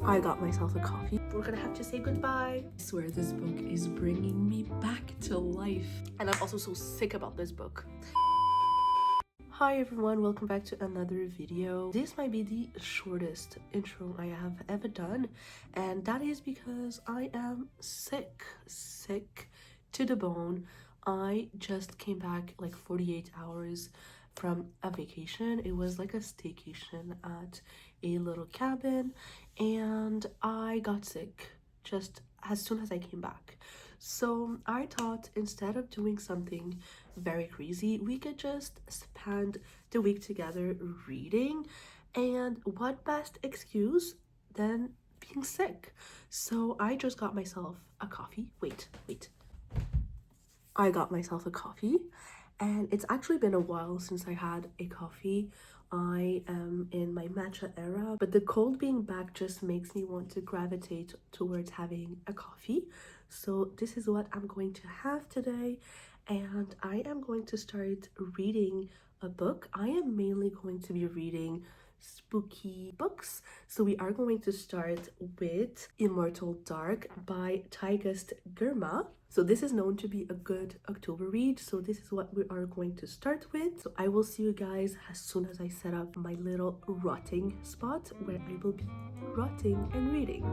I got myself a coffee. We're gonna have to say goodbye. I swear this book is bringing me back to life. And I'm also so sick about this book. Hi everyone, welcome back to another video. This might be the shortest intro I have ever done, and that is because I am sick to the bone. I just came back like 48 hours from a vacation. It was like a staycation at a little cabin, and I got sick just as soon as I came back. So I thought instead of doing something very crazy, we could just spend the week together reading, and what best excuse than being sick? So I just got myself a coffee. Wait. I got myself a coffee, and it's actually been a while since I had a coffee. I am in my matcha era, but the cold being back just makes me want to gravitate towards having a coffee. So this is what I'm going to have today, and I am going to start reading a book. I am mainly going to be reading spooky books. So we are going to start with Immortal Dark by Tigust Girma. So this is known to be a good October read, so this is what we are going to start with. So I will see you guys as soon as I set up my little rotting spot where I will be rotting and reading.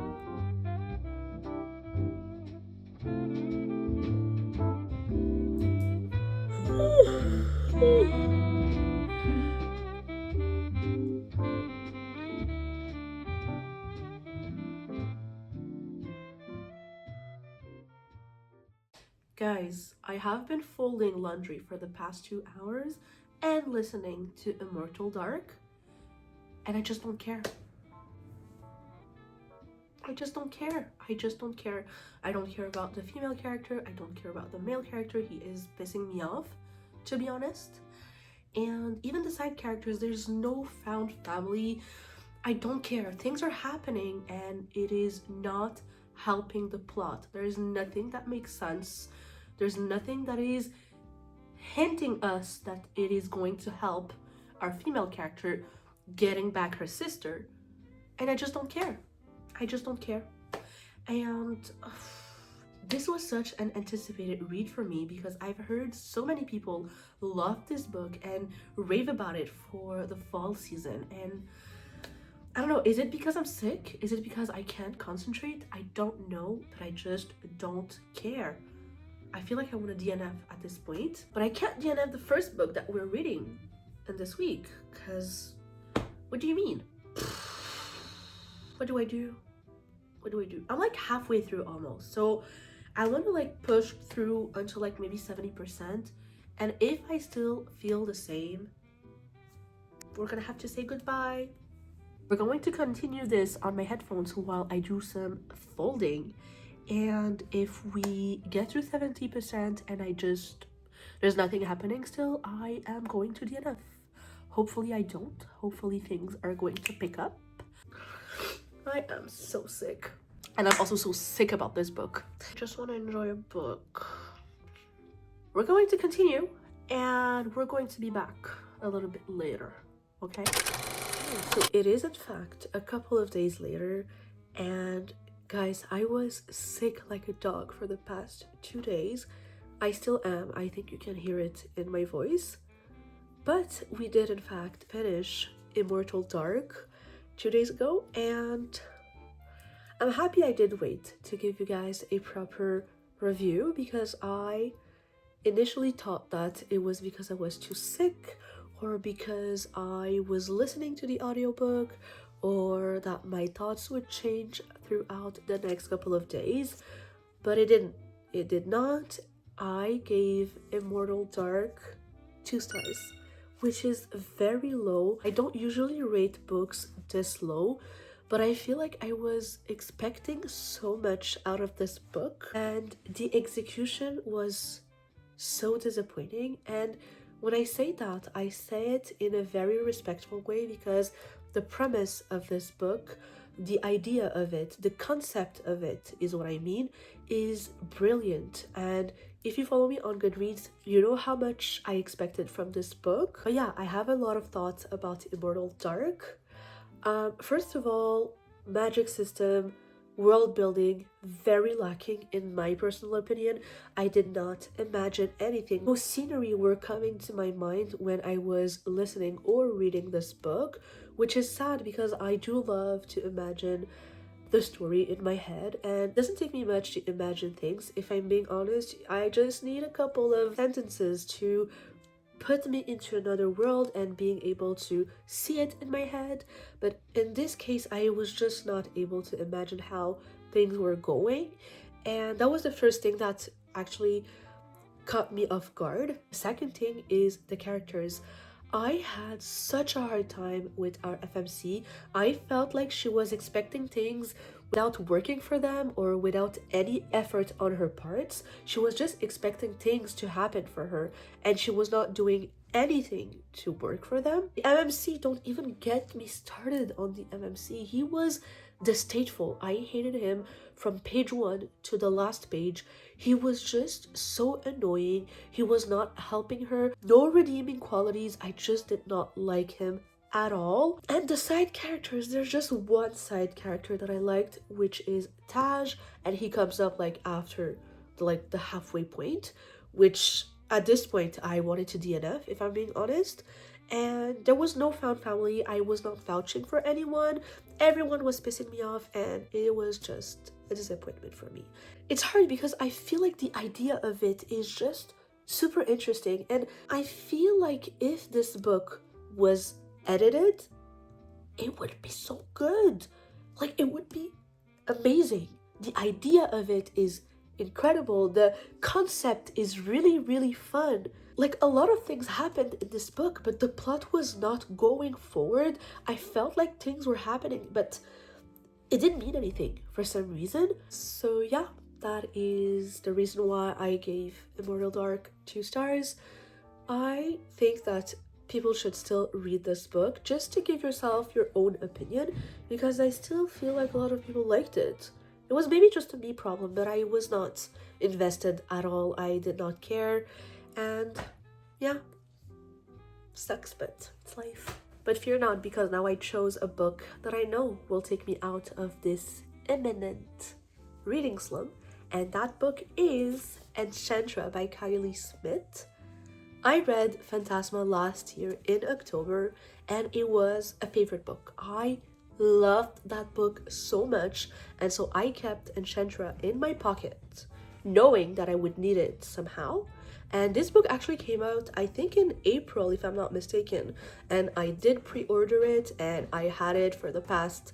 Guys, I have been folding laundry for the past 2 hours and listening to Immortal Dark, and I just don't care. I just don't care. I don't care about the female character. I don't care about the male character. He is pissing me off, to be honest. And even the side characters, there's no found family. I don't care. Things are happening and it is not helping the plot. There is nothing that makes sense. There's nothing that is hinting us that it is going to help our female character getting back her sister. And I just don't care. And this was such an anticipated read for me because I've heard so many people love this book and rave about it for the fall season. And I don't know, is it because I'm sick? Is it because I can't concentrate? I don't know, but I just don't care. I feel like I want to DNF at this point, but I can't DNF the first book that we're reading in this week, because what do you mean? What do I do? I'm like halfway through almost, so I want to like push through until like maybe 70%, and if I still feel the same, we're gonna have to say goodbye. We're going to continue this on my headphones while I do some folding, and if we get to 70% and there's nothing happening still, I am going to DNF. Hopefully I don't. Hopefully things are going to pick up. I am so sick. And I'm also so sick about this book. I just want to enjoy a book. We're going to continue, and we're going to be back a little bit later, okay? So it is in fact a couple of days later, and guys, I was sick like a dog for the past 2 days. I still am. I think you can hear it in my voice. But we did in fact finish Immortal Dark 2 days ago, and I'm happy I did wait to give you guys a proper review, because I initially thought that it was because I was too sick, or because I was listening to the audiobook, or that my thoughts would change throughout the next couple of days, but it didn't. It did not. I gave Immortal Dark 2 stars, which is very low. I don't usually rate books this low, but I feel like I was expecting so much out of this book, and the execution was so disappointing. And when I say that, I say it in a very respectful way, because the premise of this book, the idea of it, the concept of it is what I mean, is brilliant. And if you follow me on Goodreads, you know how much I expected from this book. But yeah, I have a lot of thoughts about Immortal Dark. First of all, magic system, world building, very lacking in my personal opinion. I did not imagine anything. No scenery were coming to my mind when I was listening or reading this book, which is sad because I do love to imagine the story in my head, and it doesn't take me much to imagine things. If I'm being honest, I just need a couple of sentences to put me into another world and being able to see it in my head. But in this case, I was just not able to imagine how things were going. And that was the first thing that actually caught me off guard. Second thing is the characters. I had such a hard time with our FMC. I felt like she was expecting things without working for them or without any effort on her parts. She was just expecting things to happen for her and she was not doing anything to work for them. The MMC, don't even get me started on the MMC. He was distasteful. I hated him from page 1 to the last page. He was just so annoying. He was not helping her. No redeeming qualities. I just did not like him at all. And the side characters, there's just one side character that I liked, which is Taj, and he comes up like after the halfway point, which at this point I wanted to DNF, if I'm being honest. And there was no found family. I was not vouching for anyone. Everyone was pissing me off, and it was just a disappointment for me. It's hard because I feel like the idea of it is just super interesting, and I feel like if this book was edited, it would be so good. Like, it would be amazing. The idea of it is incredible. The concept is really, really fun. Like, a lot of things happened in this book, but the plot was not going forward. I felt like things were happening, but it didn't mean anything for some reason. So yeah, that is the reason why I gave Immortal Dark 2 stars. I think that people should still read this book just to give yourself your own opinion, because I still feel like a lot of people liked it. It was maybe just a me problem, but I was not invested at all. I did not care, and yeah, sucks, but it's life. But fear not, because now I chose a book that I know will take me out of this imminent reading slump, and that book is Enchantra by Kylie Smith. I read Phantasma last year in October, and it was a favorite book. I loved that book so much, and so I kept Enchantra in my pocket, knowing that I would need it somehow. And this book actually came out, I think, in April, if I'm not mistaken, and I did pre-order it, and I had it for the past,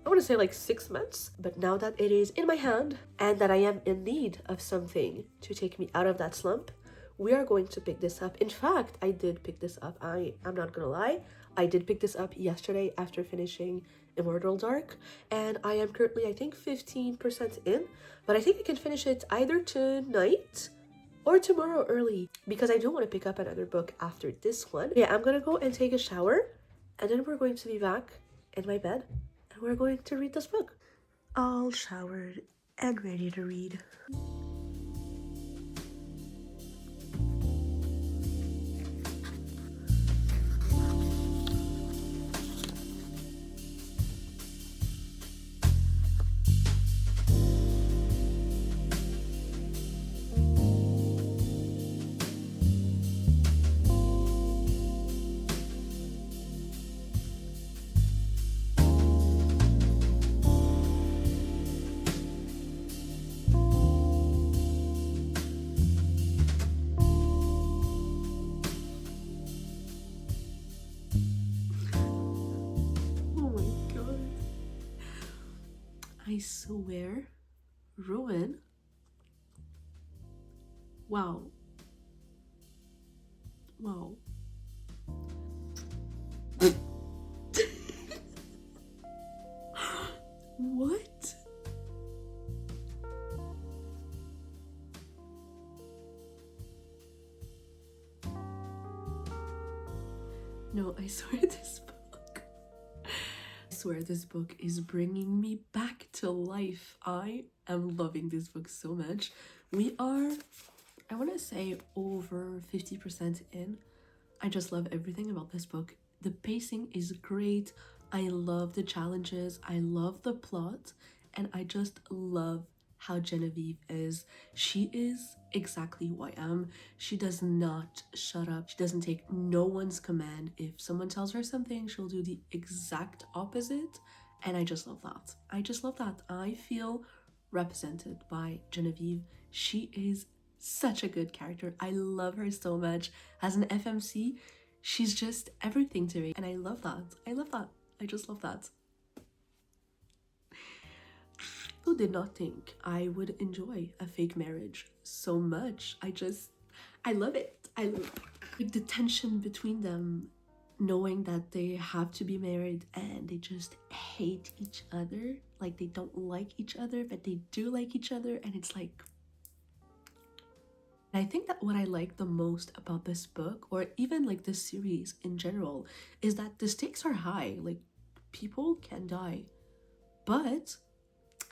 I want to say like 6 months. But now that it is in my hand and that I am in need of something to take me out of that slump, we are going to pick this up. In fact, I did pick this up. I'm not gonna lie. I did pick this up yesterday after finishing Immortal Dark, and I am currently, I think, 15% in, but I think I can finish it either tonight or tomorrow early, because I do want to pick up another book after this one. Yeah, I'm gonna go and take a shower, and then we're going to be back in my bed, and we're going to read this book. All showered and ready to read. I swear, Ruin. Wow. Wow. What? No, I swear this book. I swear this book is bringing me back to life. I am loving this book so much. We are, I want to say, over 50% in. I just love everything about this book. The pacing is great. I love the challenges, I love the plot, and I just love how Genevieve is. She is exactly who I am. She does not shut up. She doesn't take no one's command. If someone tells her something, she'll do the exact opposite. And I just love that. I just love that. I feel represented by Genevieve. She is such a good character. I love her so much. As an FMC, she's just everything to me. And I love that. I love that. I just love that. Who did not think I would enjoy a fake marriage so much? I love it. I love like the tension between them, knowing that they have to be married and they just hate each other. Like they don't like each other, but they do like each other. And it's like, I think that what I like the most about this book, or even like this series in general, is that the stakes are high. Like people can die, but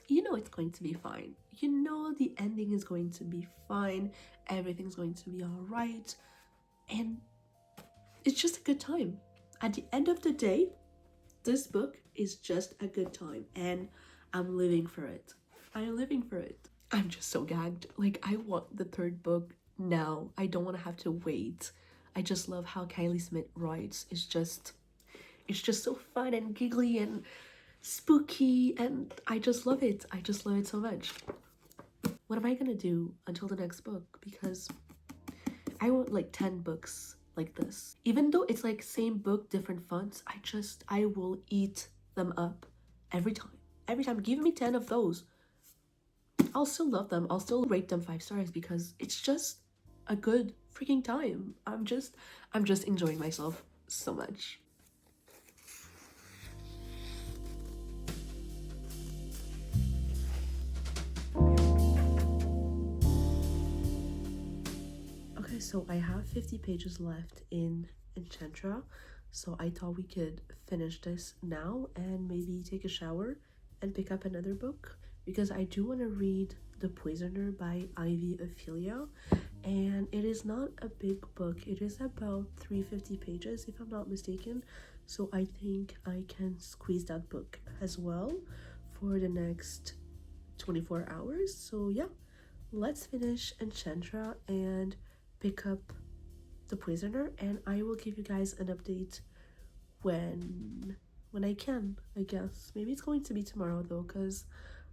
you know it's going to be fine. You know the ending is going to be fine. Everything's going to be all right. And it's just a good time. At the end of the day, this book is just a good time. And I'm living for it. I'm living for it. I'm just so gagged. Like, I want the third book now. I don't want to have to wait. I just love how Kylie Smith writes. It's just so fun and giggly and spooky, and I just love it. I just love it so much. What am I gonna do until the next book? Because I want like 10 books like this. Even though it's like same book, different fonts, I will eat them up every time. Every time. Give me 10 of those. I'll still love them. I'll still rate them 5 stars because it's just a good freaking time. I'm just enjoying myself so much. Okay, so I have 50 pages left in Enchantra, so I thought we could finish this now and maybe take a shower and pick up another book because I do want to read The Poisoner by Ivy Ophelia, and it is not a big book. It is about 350 pages if I'm not mistaken, so I think I can squeeze that book as well for the next 24 hours. So yeah, let's finish Enchantra and pick up The Prisoner, and I will give you guys an update when I can, I guess. Maybe it's going to be tomorrow though, because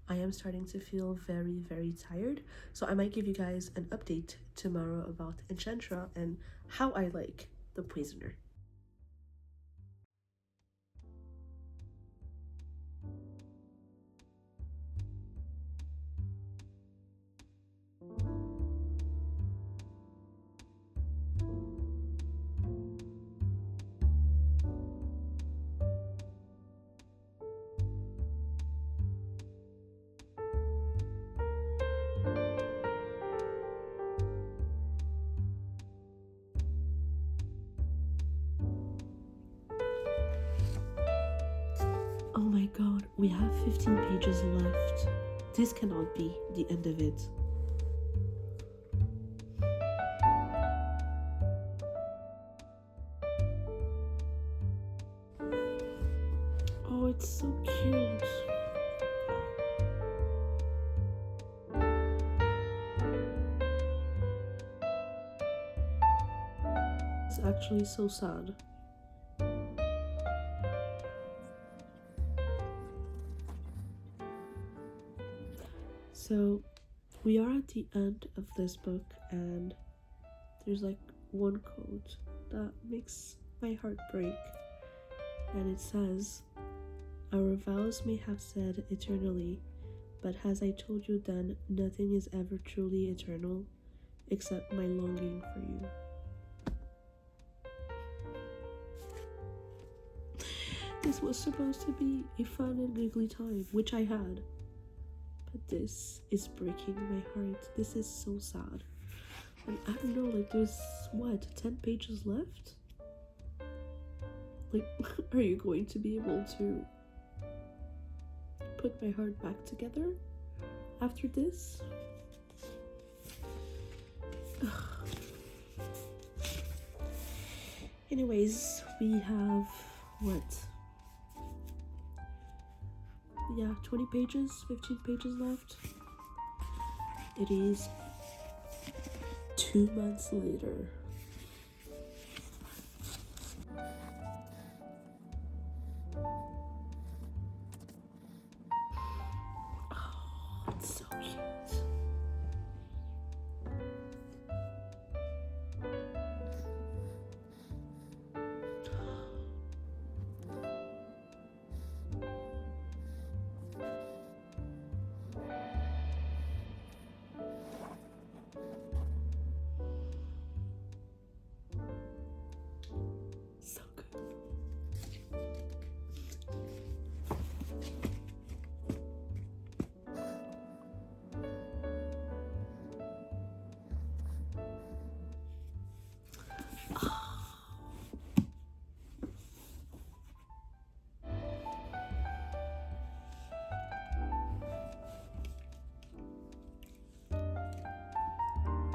I am starting to feel very, very tired. So I might give you guys an update tomorrow about Enchantra and how I like The Prisoner. Oh my god, we have 15 pages left. This cannot be the end of it. Oh, it's so cute. It's actually so sad. So we are at the end of this book, and there's like one quote that makes my heart break, and it says, "Our vows may have said eternally, but as I told you then, nothing is ever truly eternal except my longing for you." This was supposed to be a fun and giggly time, which I had. But this is breaking my heart. This is so sad. And I don't know, like there's what, 10 pages left? Like, are you going to be able to put my heart back together after this? Anyways, we have what? yeah, 20 pages, 15 pages left. It is 2 months later. Oh, it's so cute. So good.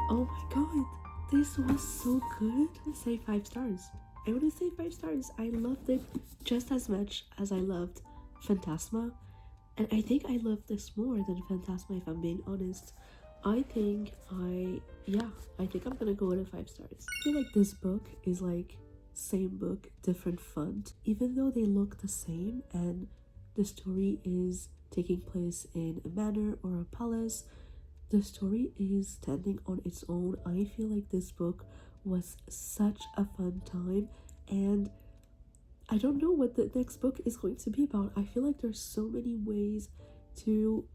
Oh my god, this was so good. Say 5 stars. I want to say 5 stars. I loved it just as much as I loved Phantasma. And I think I love this more than Phantasma, if I'm being honest. I think I think I'm gonna go with a 5 stars. I feel like this book is like same book, different font. Even though they look the same and the story is taking place in a manor or a palace, the story is standing on its own. I feel like this book was such a fun time, and I don't know what the next book is going to be about. I feel like there's so many ways to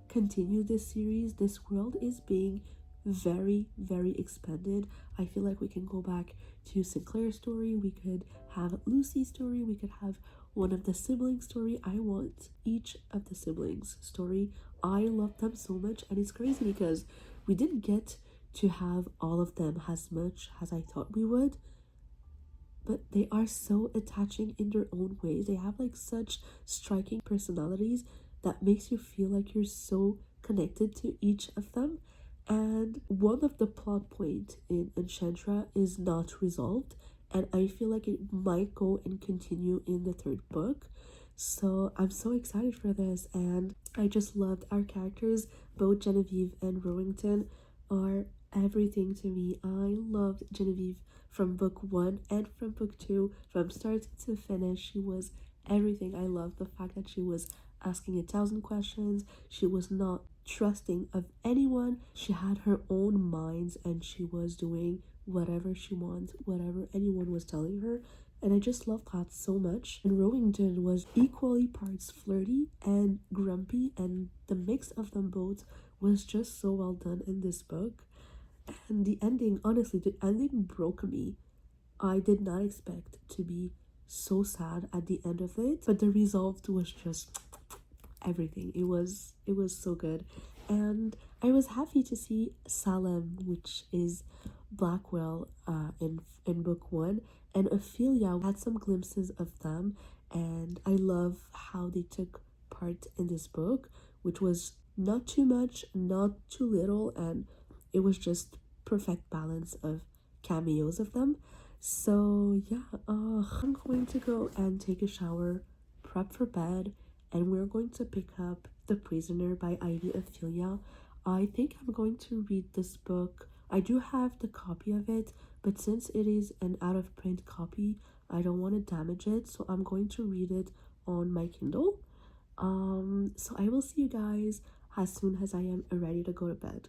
continue this series. This world is being very, very expanded. I feel like we can go back to Sinclair's story, we could have Lucy's story, we could have one of the siblings' story. I want each of the siblings' story. I love them so much, and it's crazy because we didn't get to have all of them as much as I thought we would, but they are so attaching in their own ways. They have like such striking personalities that makes you feel like you're so connected to each of them. And one of the plot points in Enchantra is not resolved, and I feel like it might go and continue in the third book. So I'm so excited for this, and I just loved our characters. Both Genevieve and Rowington are everything to me. I loved Genevieve from book 1 and from book 2. From start to finish, she was everything. I loved the fact that she was asking 1,000 questions. She was not trusting of anyone. She had her own minds, and she was doing whatever she wanted, whatever anyone was telling her. And I just loved that so much. And Rowington was equally parts flirty and grumpy, and the mix of them both was just so well done in this book. And the ending, honestly, the ending broke me. I did not expect to be so sad at the end of it, but the result was just everything. It was so good. And I was happy to see Salem, which is Blackwell, in book 1, and Ophelia. Had some glimpses of them, and I love how they took part in this book, which was not too much, not too little, and it was just perfect balance of cameos of them. So yeah, I'm going to go and take a shower, prep for bed, and we're going to pick up The Prisoner by Ivy Ophelia. I think I'm going to read this book. I do have the copy of it, but since it is an out of print copy, I don't want to damage it, so I'm going to read it on my Kindle. So I will see you guys as soon as I am ready to go to bed.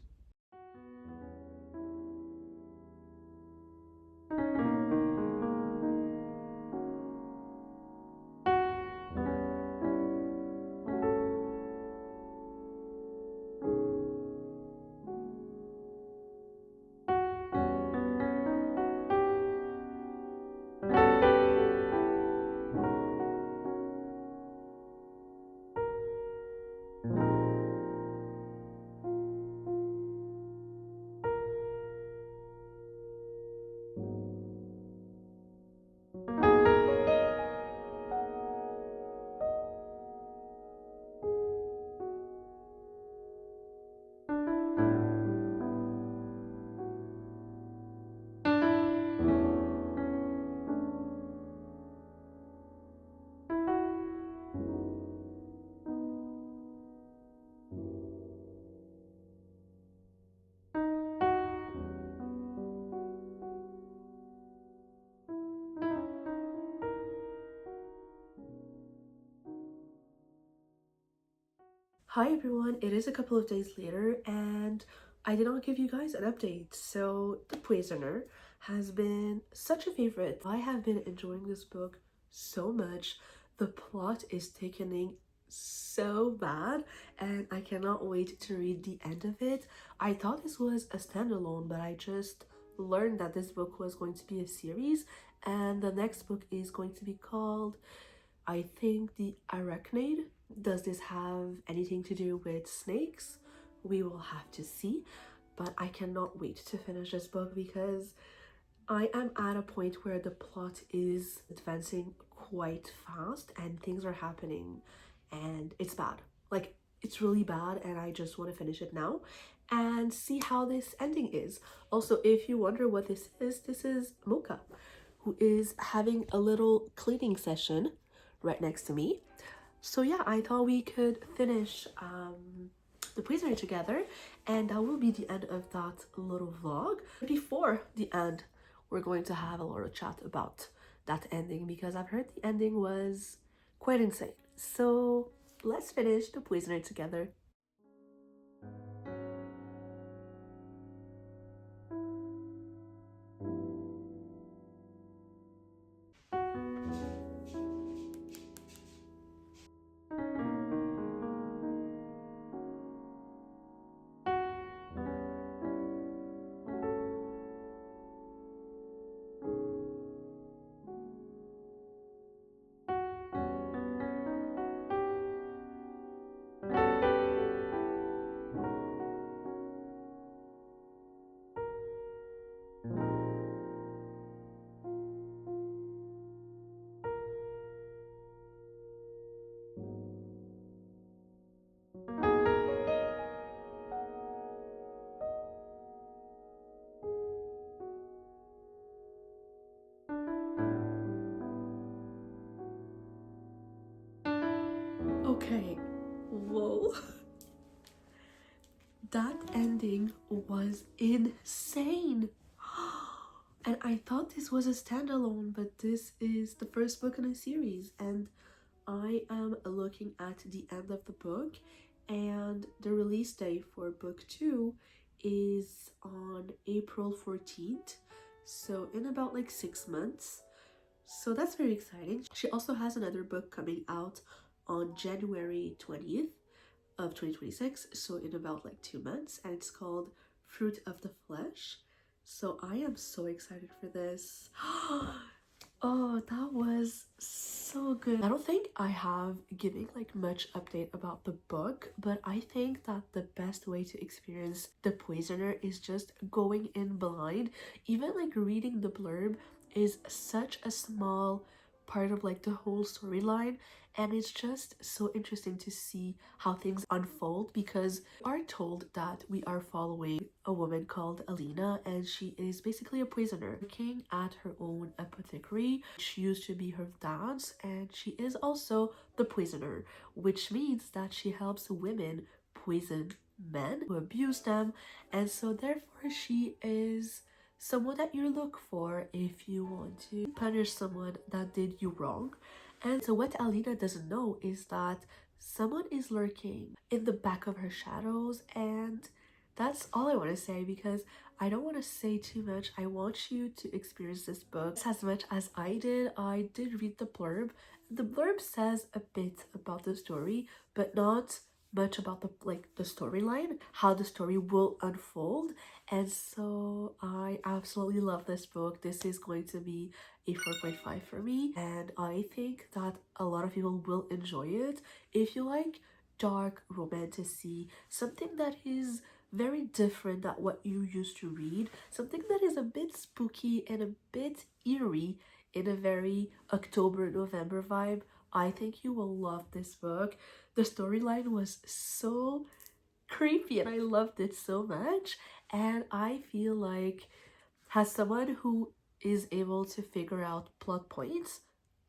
Hi everyone, it is a couple of days later and I did not give you guys an update. So, The Prisoner has been such a favorite. I have been enjoying this book so much. The plot is takening so bad and I cannot wait to read the end of it. I thought this was a standalone, but I just learned that this book was going to be a series and the next book is going to be called, I think, The Arachnid. Does this have anything to do with snakes? We will have to see, but I cannot wait to finish this book because I am at a point where the plot is advancing quite fast and things are happening and it's bad. Like, it's really bad and I just want to finish it now and see how this ending is. Also, if you wonder what this is Mocha, who is having a little cleaning session right next to me. So yeah, I thought we could finish The Prisoner together, and that will be the end of that little vlog. Before the end, we're going to have a little chat about that ending because I've heard the ending was quite insane. So let's finish The Prisoner together. Okay, whoa. That ending was insane. And I thought this was a standalone, but this is the first book in a series, and I am looking at the end of the book, and the release date for book 2 is on April 14th, so in about like 6 months. So that's very exciting. She also has another book coming out on January 20th of 2026, so in about like 2 months, and it's called Fruit of the Flesh. So I am so excited for this. Oh, that was so good. I don't think I have giving like much update about the book, but I think that the best way to experience The Poisoner is just going in blind. Even like reading the blurb is such a small part of like the whole storyline, and it's just so interesting to see how things unfold because we are told that we are following a woman called Alina, and she is basically a prisoner working at her own apothecary, which used to be her dad's, and she is also the prisoner, which means that she helps women poison men who abuse them, and so therefore she is someone that you look for if you want to punish someone that did you wrong. And so what Alina doesn't know is that someone is lurking in the back of her shadows, and that's all I want to say because I don't want to say too much. I want you to experience this book as much as I did. I did read the blurb. The blurb says a bit about the story, but not much about the storyline, how the story will unfold. And so I absolutely love this book. This is going to be a 4.5 for me, and I think that a lot of people will enjoy it if you like dark romantasy, something that is very different than what you used to read, something that is a bit spooky and a bit eerie in a very October November vibe. I think you will love this book. The storyline was so creepy and I loved it so much, and I feel like, as someone who is able to figure out plot points,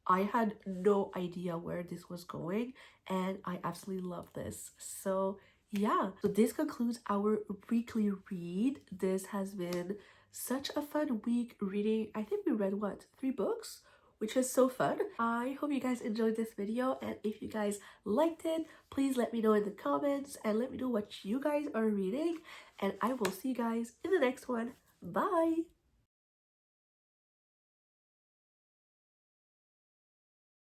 I had no idea where this was going, and I absolutely love this. So yeah, so this concludes our weekly read. This has been such a fun week reading. I think we read what, 3 books? which is so fun. I hope you guys enjoyed this video, and if you guys liked it, please let me know in the comments and let me know what you guys are reading, and I will see you guys in the next one. Bye!